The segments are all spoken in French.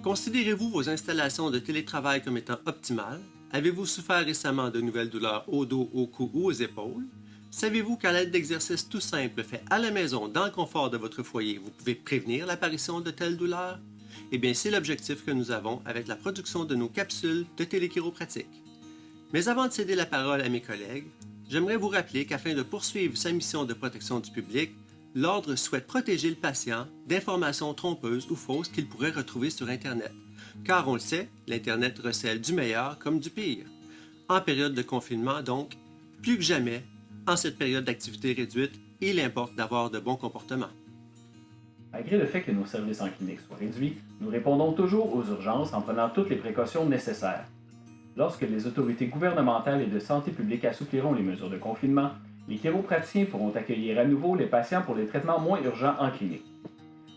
Considérez-vous vos installations de télétravail comme étant optimales? Avez-vous souffert récemment de nouvelles douleurs au dos, au cou ou aux épaules? Savez-vous qu'à l'aide d'exercices tout simples faits à la maison dans le confort de votre foyer, vous pouvez prévenir l'apparition de telles douleurs? Eh bien, c'est l'objectif que nous avons avec la production de nos capsules de téléchiropratique. Mais avant de céder la parole à mes collègues, j'aimerais vous rappeler qu'afin de poursuivre sa mission de protection du public, l'Ordre souhaite protéger le patient d'informations trompeuses ou fausses qu'il pourrait retrouver sur Internet. Car on le sait, l'Internet recèle du meilleur comme du pire. En période de confinement, donc, plus que jamais, en cette période d'activité réduite, il importe d'avoir de bons comportements. Malgré le fait que nos services en clinique soient réduits, nous répondons toujours aux urgences en prenant toutes les précautions nécessaires. Lorsque les autorités gouvernementales et de santé publique assoupliront les mesures de confinement, les chiropraticiens pourront accueillir à nouveau les patients pour des traitements moins urgents en clinique.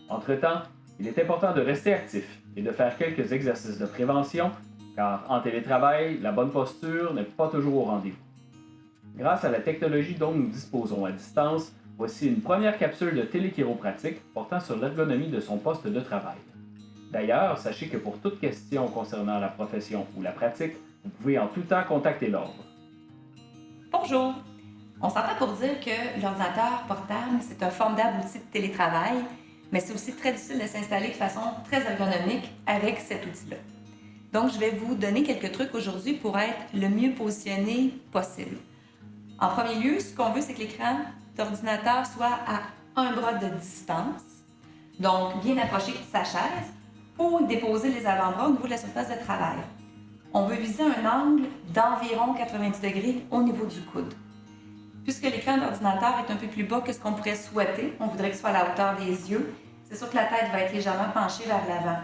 Entre-temps, il est important de rester actif et de faire quelques exercices de prévention, car en télétravail, la bonne posture n'est pas toujours au rendez-vous. Grâce à la technologie dont nous disposons à distance, voici une première capsule de téléchiropratique portant sur l'ergonomie de son poste de travail. D'ailleurs, sachez que pour toute question concernant la profession ou la pratique, vous pouvez en tout temps contacter l'Ordre. Bonjour! On s'entend pour dire que l'ordinateur portable, c'est un formidable outil de télétravail, mais c'est aussi très difficile de s'installer de façon très ergonomique avec cet outil-là. Donc, je vais vous donner quelques trucs aujourd'hui pour être le mieux positionné possible. En premier lieu, ce qu'on veut, c'est que l'écran d'ordinateur soit à un bras de distance, donc bien approché de sa chaise, pour déposer les avant-bras au niveau de la surface de travail. On veut viser un angle d'environ 90 degrés au niveau du coude. Puisque l'écran d'ordinateur est un peu plus bas que ce qu'on pourrait souhaiter, on voudrait qu'il soit à la hauteur des yeux, c'est sûr que la tête va être légèrement penchée vers l'avant.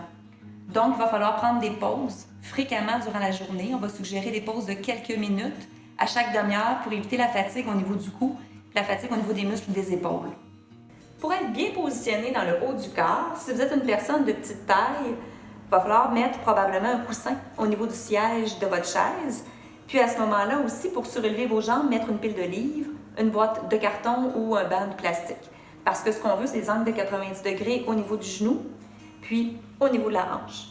Donc, il va falloir prendre des pauses fréquemment durant la journée. On va suggérer des pauses de quelques minutes à chaque demi-heure pour éviter la fatigue au niveau du cou et la fatigue au niveau des muscles des épaules. Pour être bien positionné dans le haut du corps, si vous êtes une personne de petite taille, il va falloir mettre probablement un coussin au niveau du siège de votre chaise. Puis à ce moment-là aussi, pour surélever vos jambes, mettre une pile de livres, une boîte de carton ou un banc de plastique. Parce que ce qu'on veut, c'est des angles de 90 degrés au niveau du genou, puis au niveau de la hanche.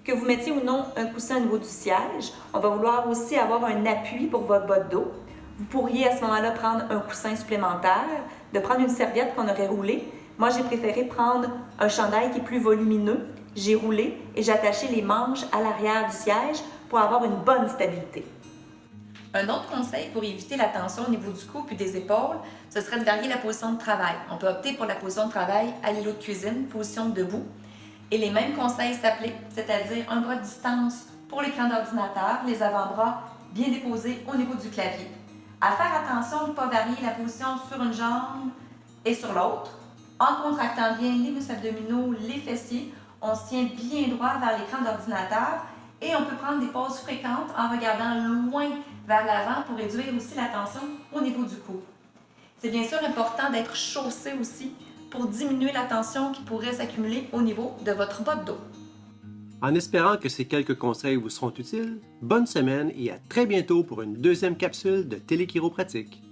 Que vous mettiez ou non un coussin au niveau du siège, on va vouloir aussi avoir un appui pour votre bas de dos. Vous pourriez à ce moment-là prendre un coussin supplémentaire, de prendre une serviette qu'on aurait roulée. Moi, j'ai préféré prendre un chandail qui est plus volumineux. J'ai roulé et j'ai attaché les manches à l'arrière du siège pour avoir une bonne stabilité. Un autre conseil pour éviter la tension au niveau du cou puis des épaules, ce serait de varier la position de travail. On peut opter pour la position de travail à l'îlot de cuisine, position debout. Et les mêmes conseils s'appliquent, c'est-à-dire un bras de distance pour l'écran d'ordinateur, les avant-bras bien déposés au niveau du clavier. À faire attention de ne pas varier la position sur une jambe et sur l'autre. En contractant bien les muscles abdominaux, les fessiers, on se tient bien droit vers l'écran d'ordinateur et on peut prendre des pauses fréquentes en regardant loin vers l'avant pour réduire aussi la tension au niveau du cou. C'est bien sûr important d'être chaussé aussi pour diminuer la tension qui pourrait s'accumuler au niveau de votre bas de dos. En espérant que ces quelques conseils vous seront utiles, bonne semaine et à très bientôt pour une deuxième capsule de téléchiropratique.